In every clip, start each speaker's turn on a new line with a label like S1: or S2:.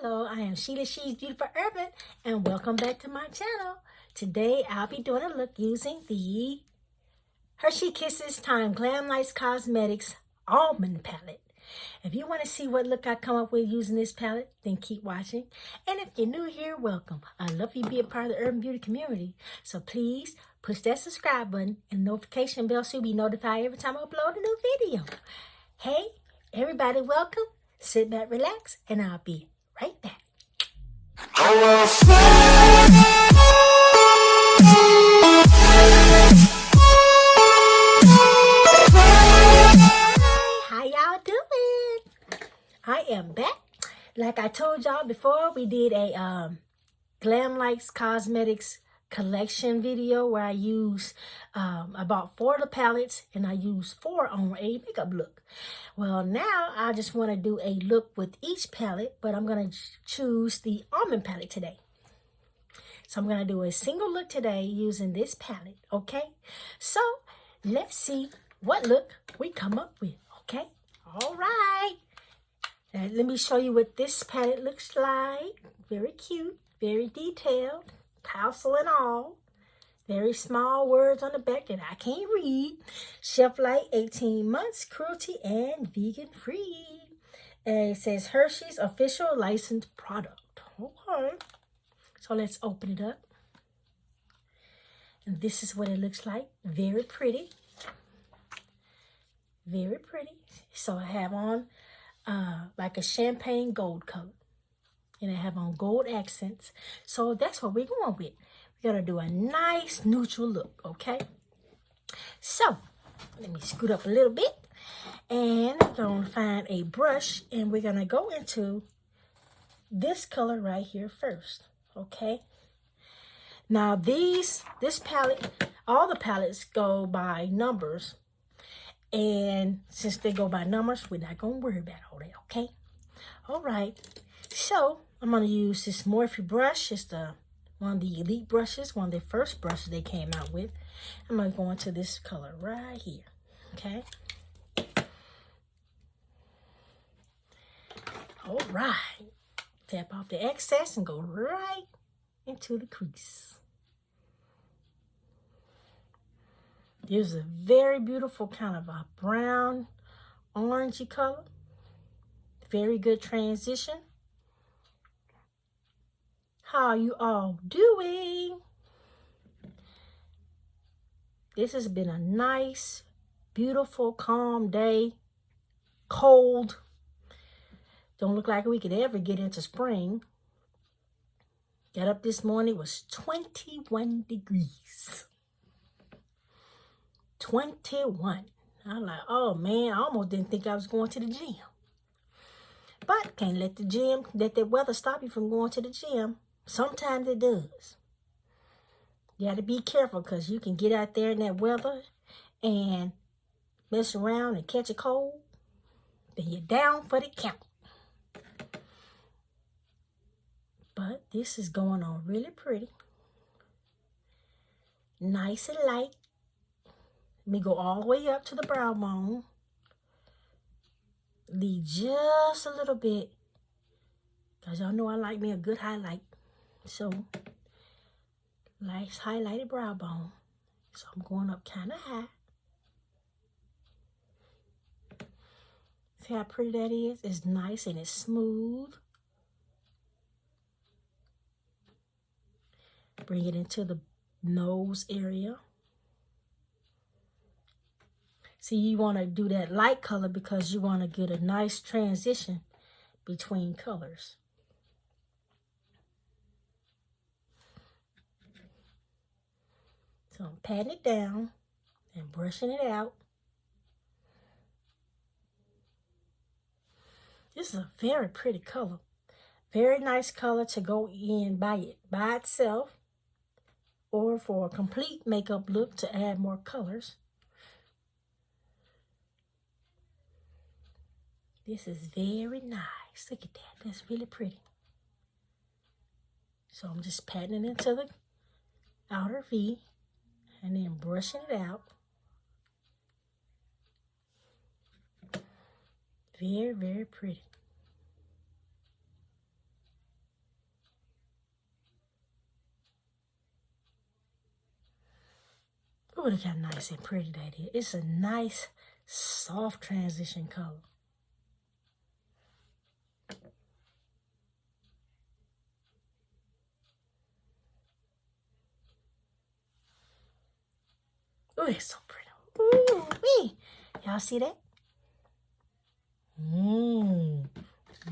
S1: Hello, I am Sheila She's Beautiful Urban, and welcome back to my channel. Today, I'll be doing a look using the Hershey Kisses Time Glamlite Cosmetics Almond Palette. If you want to see what look I come up with using this palette, then keep watching. And if you're new here, welcome. I'd love for you to be a part of the Urban Beauty community. So please push that subscribe button and notification bell so you'll be notified every time I upload a new video. Hey, everybody, welcome. Sit back, relax, and I'll be right back. How y'all doing? I am back. Like I told y'all before, we did a Glamlite Cosmetics collection video where I used I bought 4 of the palettes and I used 4 on a makeup look. Well, now I just want to do a look with each palette, but I'm going to choose the almond palette today. So I'm going to do a single look today using this palette, okay? So let's see what look we come up with, okay? All right. Now, let me show you what this palette looks like. Very cute, very detailed. Tassel and all. Very small words on the back that I can't read. Shelf life 18 months, cruelty and vegan free. And it says Hershey's official licensed product. Okay. So let's open it up. And this is what it looks like. Very pretty. Very pretty. So I have on like a champagne gold coat. And I have on gold accents. So that's what we're going with. We're going to do a nice neutral look, okay? So, let me scoot up a little bit. And we're going to find a brush. And we're going to go into this color right here first, okay? Now this palette, all the palettes go by numbers. And since they go by numbers, we're not going to worry about all that, okay? All right. So, I'm going to use this Morphe brush. It's one of the elite brushes, one of the first brushes they came out with. I'm going to go into this color right here, okay? All right. Tap off the excess and go right into the crease. There's a very beautiful kind of a brown, orangey color. Very good transition. How are you all doing? This has been a nice, beautiful, calm day. Cold. Don't look like we could ever get into spring. Got up this morning, it was 21 degrees. 21. I'm like, oh man, I almost didn't think I was going to the gym. But can't let the weather stop you from going to the gym. Sometimes it does. You got to be careful because you can get out there in that weather and mess around and catch a cold. Then you're down for the count. But this is going on really pretty. Nice and light. Let me go all the way up to the brow bone. Leave just a little bit. Because y'all know I like me a good highlight. So, nice highlighted brow bone. So, I'm going up kind of high. See how pretty that is? It's nice and it's smooth. Bring it into the nose area. See, you want to do that light color because you want to get a nice transition between colors. So I'm patting it down and brushing it out. This is a very pretty color. Very nice color to go in by itself or for a complete makeup look to add more colors. This is very nice. Look at that. That's really pretty. So I'm just patting it into the outer V and then brushing it out. Very, very pretty. Oh, look how nice and pretty that is. It's a nice, soft transition color. Oh, it's so pretty. Ooh, wee. Y'all see that?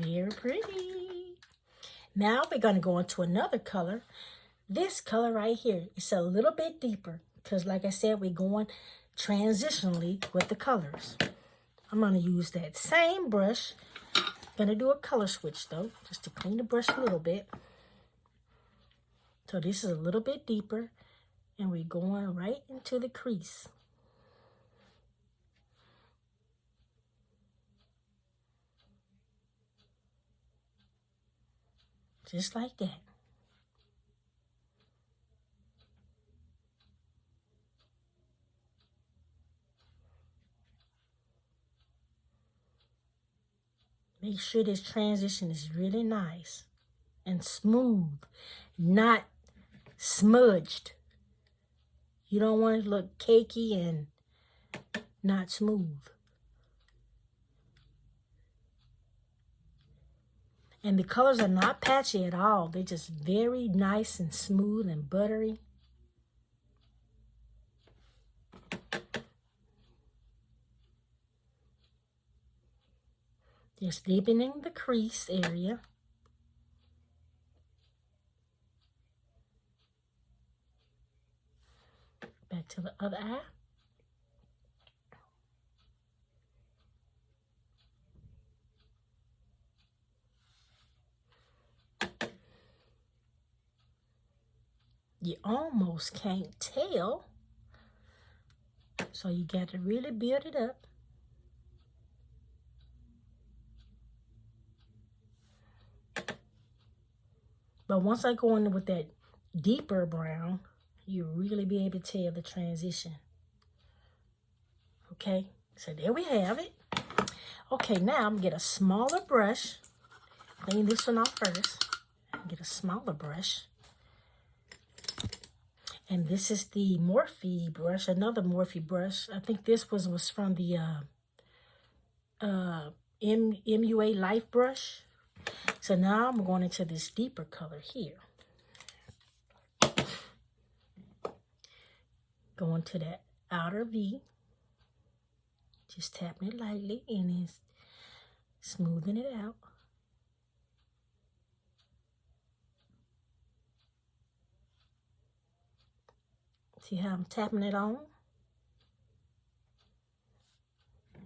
S1: Very pretty. Now we're going to go into another color. This color right here, it's a little bit deeper because like I said, we're going transitionally with the colors. I'm going to use that same brush. I'm going to do a color switch though, just to clean the brush a little bit. So this is a little bit deeper and we're going right into the crease. Just like that. Make sure this transition is really nice and smooth, not smudged. You don't want it to look cakey and not smooth. And the colors are not patchy at all. They're just very nice and smooth and buttery. Just deepening the crease area. Back to the other eye. You almost can't tell. So you got to really build it up. But once I go in with that deeper brown, you really be able to tell the transition. Okay, so there we have it. Okay, now I'm gonna get a smaller brush. Clean this one off first. Get a smaller brush. And this is the Morphe brush, another Morphe brush. I think this was from the MUA Life brush. So now I'm going into this deeper color here. Going to that outer V. Just tapping it lightly and then smoothing it out. See how I'm tapping it on?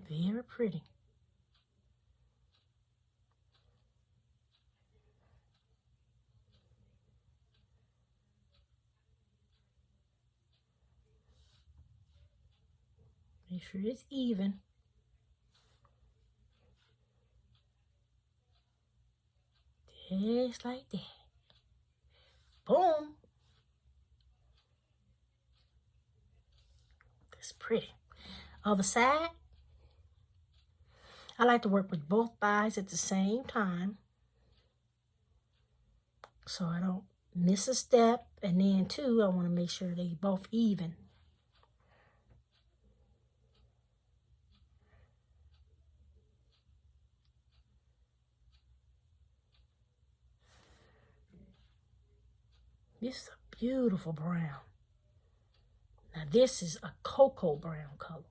S1: Very pretty. Make sure it's even. Just like that. Boom. That's pretty. Other side. I like to work with both eyes at the same time, so I don't miss a step. And then too, I want to make sure they both even. This is a beautiful brown. Now this is a cocoa brown color.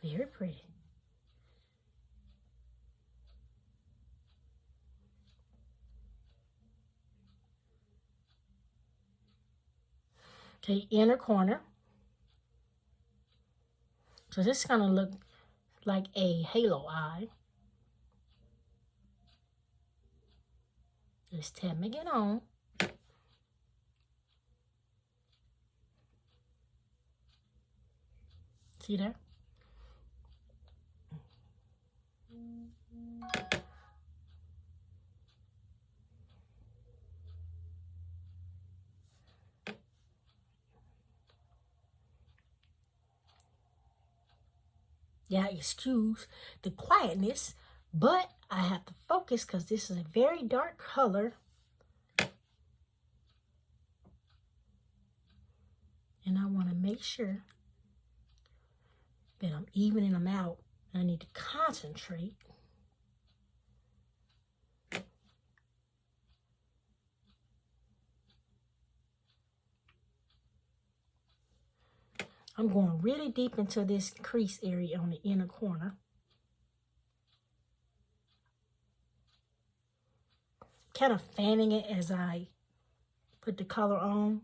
S1: Very pretty. Okay, inner corner. So this is going to look like a halo eye. Just tapping it on. See there? Yeah, excuse the quietness, but I have to focus because this is a very dark color. And I want to make sure that I'm evening them out. I need to concentrate. I'm going really deep into this crease area on the inner corner. Kind of fanning it as I put the color on.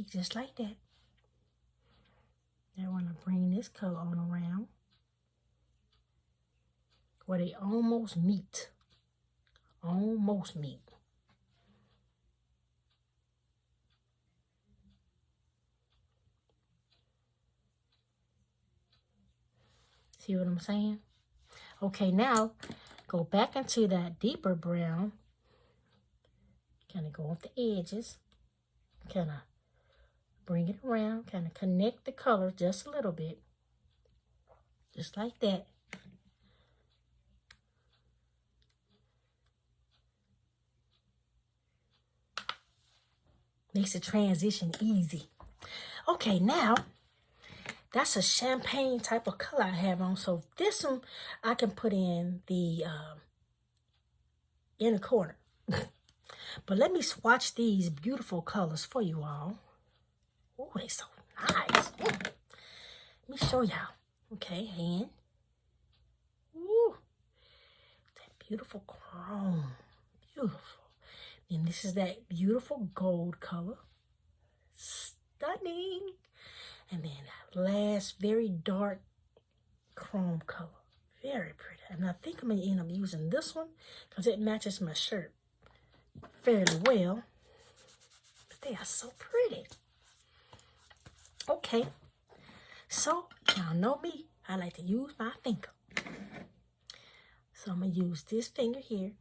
S1: Just like that. Now I want to bring this color on around where they almost meet. Almost meet. See what I'm saying? Okay, now go back into that deeper brown. Kind of go off the edges. Kind of bring it around. Kind of connect the color just a little bit. Just like that. Makes the transition easy. Okay, now that's a champagne type of color I have on. So this one I can put in the inner corner. But let me swatch these beautiful colors for you all. Oh, they're so nice. Ooh. Let me show y'all. Okay, hand. Ooh, that beautiful chrome. Beautiful. And this is that beautiful gold color. Stunning. And then that last very dark chrome color. Very pretty. And I think I'm going to end up using this one because it matches my shirt fairly well. But they are so pretty. Okay. So, y'all know me. I like to use my finger. So I'm going to use this finger here.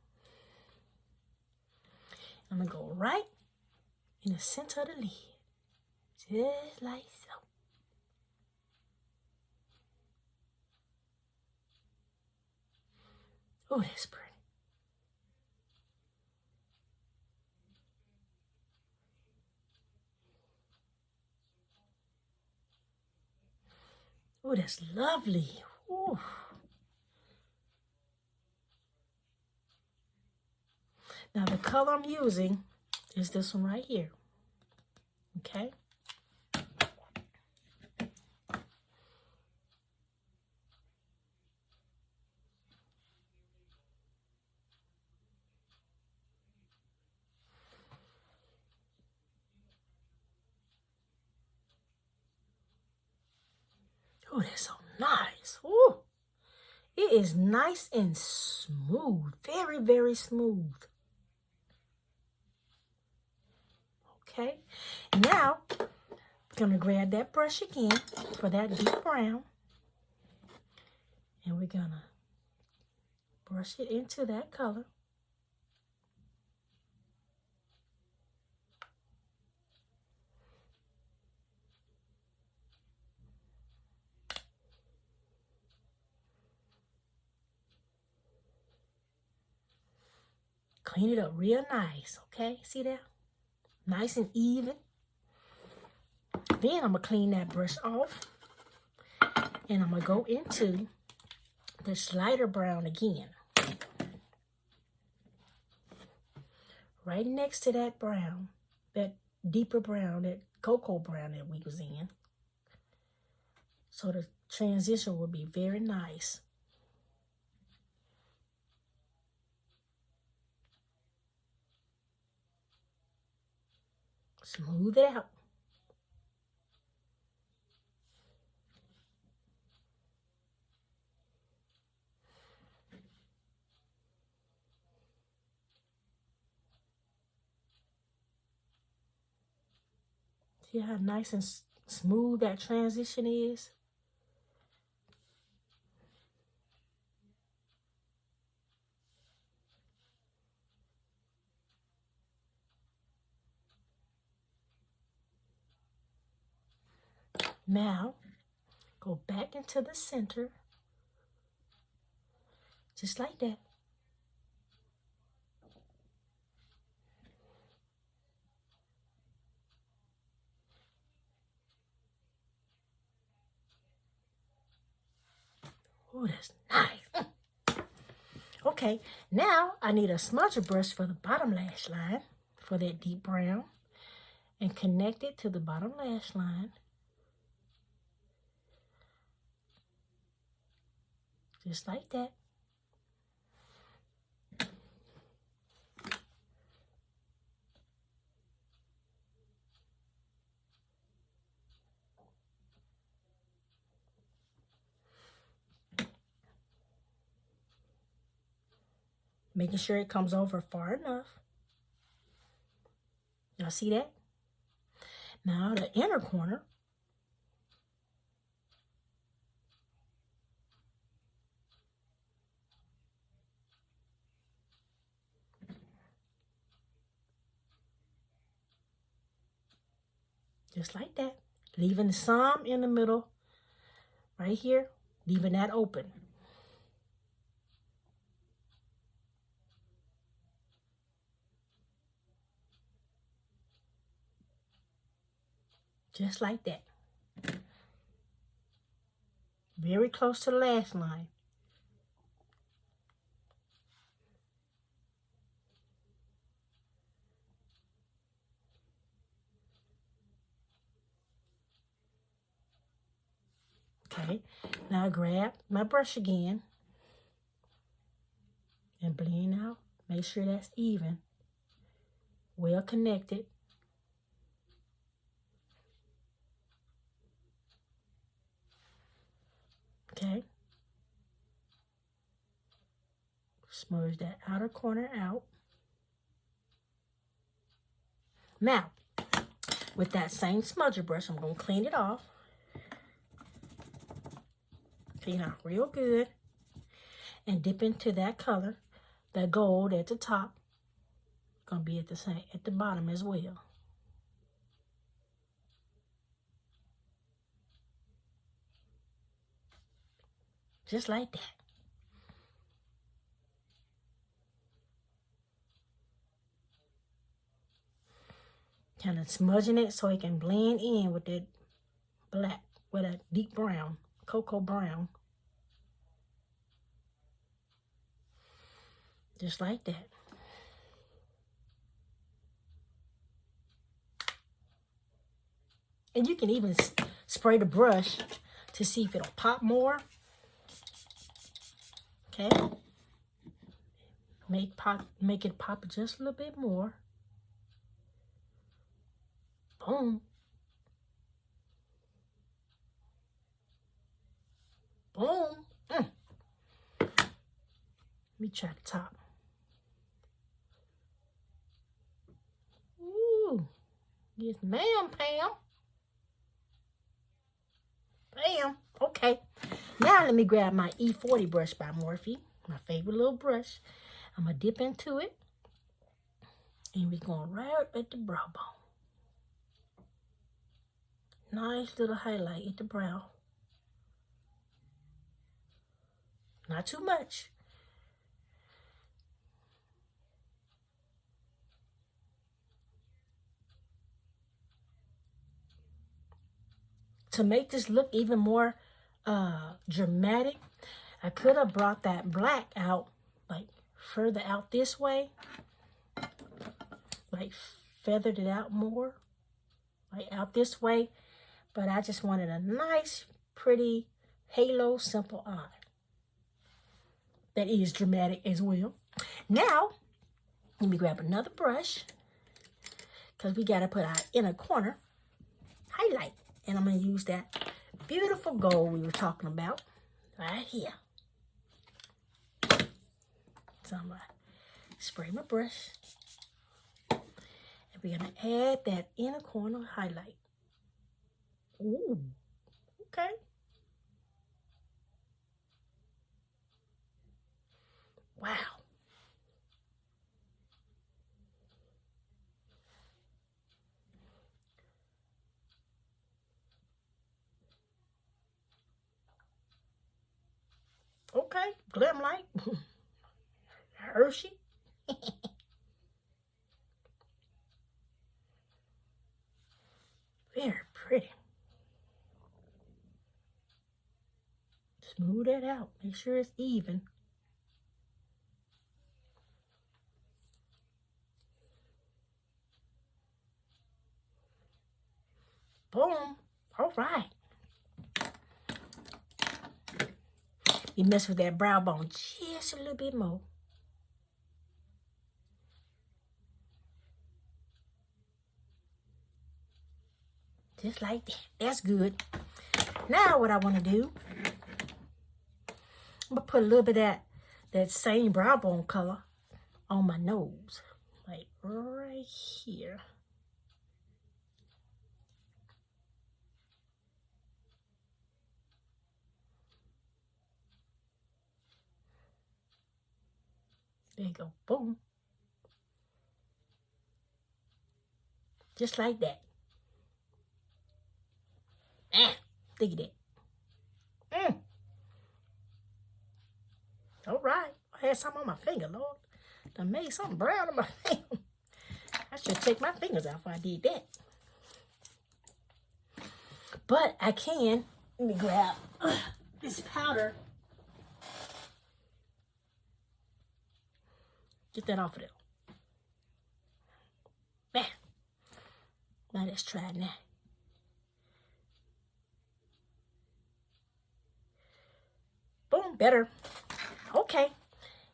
S1: I'm going to go right in the center of the lid. Just like so. Oh, that's pretty. Oh, that's lovely. Ooh. Now, the color I'm using is this one right here. Okay? Oh, that's so nice. Ooh. It is nice and smooth. Very, very smooth. Okay. Now, I'm going to grab that brush again for that deep brown. And we're going to brush it into that color. Clean it up real nice, okay? See that? Nice and even. Then I'm going to clean that brush off. And I'm going to go into this lighter brown again. Right next to that brown, that deeper brown, that cocoa brown that we was in. So the transition will be very nice. Smooth it out. See how nice and smooth that transition is? Now, Go back into the center. Just like that. Oh, that's nice. Okay, now I need a smudger brush for the bottom lash line for that deep brown. And connect it to the bottom lash line. Just like that. Making sure it comes over far enough. Y'all see that? Now the inner corner. Just like that. Leaving some in the middle. Right here. Leaving that open. Just like that. Very close to the lash line. Okay, now I grab my brush again and blend out. Make sure that's even, well connected. Okay. Smudge that outer corner out. Now, with that same smudger brush, I'm going to clean it off. Clean out real good. And dip into that color, that gold at the top. Going to be at the bottom as well. Just like that. Kind of smudging it so it can blend in with that black, with a deep brown, cocoa brown. Just like that. And you can even spray the brush to see if it'll pop more. Okay. Make it pop just a little bit more. Boom. Boom. Let me try the top. Ooh. Yes, ma'am, Pam. Bam. Okay. Now let me grab my E40 brush by Morphe. My favorite little brush. I'm going to dip into it. And we're going right at the brow bone. Nice little highlight at the brow. Not too much. To make this look even more dramatic, I could have brought that black out, like further out this way. Like feathered it out more, like out this way. But I just wanted a nice, pretty halo simple eye. That is dramatic as well. Now, let me grab another brush, because we got to put our inner corner highlight. And I'm going to use that beautiful gold we were talking about right here. So I'm going to spray my brush. And we're going to add that inner corner highlight. Ooh, okay. Wow. Okay, Glamlite. Hershey. Very pretty. Smooth it out. Make sure it's even. Boom. All right. You mess with that brow bone just a little bit more. Just like that. That's good. Now what I want to do, I'm going to put a little bit of that same brow bone color on my nose. Like right here. There you go. Boom. Just like that. Look at that. All right. I had something on my finger, Lord. I made something brown on my finger. I should take my fingers out if I did that. But I can. Let me grab this powder. Get that off of there. Now let's try it now. Boom, better. Okay,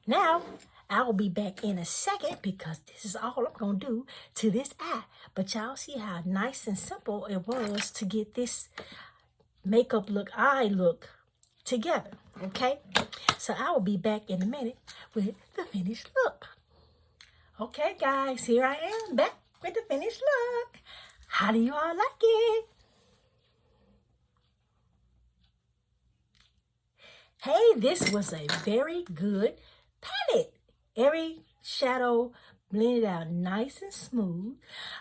S1: now I'll be back in a second because this is all I'm going to do to this eye. But y'all see how nice and simple it was to get this makeup look, eye look together, okay? So I will be back in a minute with the finished look. Okay, guys, here I am back with the finished look. How do you all like it? Hey, this was a very good palette. Every shadow blended out nice and smooth.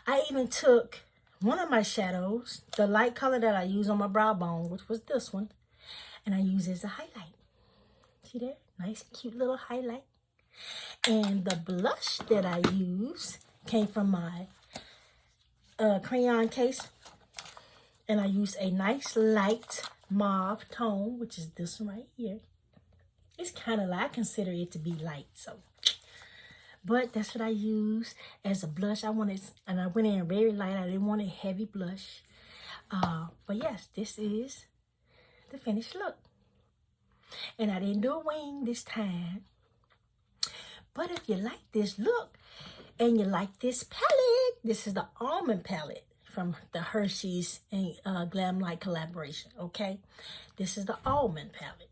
S1: I even took one of my shadows, the light color that I use on my brow bone, which was this one, and I use it as a highlight. See there? Nice, cute little highlight. And the blush that I use came from my crayon case. And I use a nice light mauve tone, which is this one right here. It's kind of I consider it to be light, so. But that's what I use as a blush. I went in very light. I didn't want a heavy blush. But yes, this is the finished look. And I didn't do a wing this time. But if you like this look and you like this palette, this is the almond palette from the Hershey's and Glamlite collaboration, okay? This is the almond palette.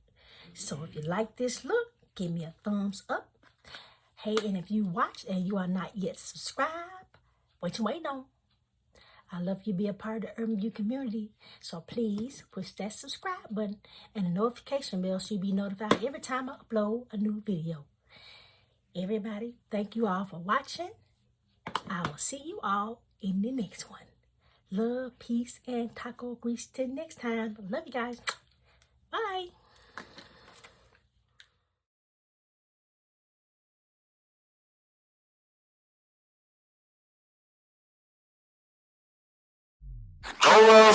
S1: So if you like this look, give me a thumbs up. Hey, and if you watch and you are not yet subscribed, what you waiting on? I love you be a part of the Urban Beauty community. So please push that subscribe button and the notification bell so you'll be notified every time I upload a new video. Everybody, thank you all for watching. I will see you all in the next one. Love, peace, and taco grease till next time. Love you guys. Bye.
S2: Oh, well,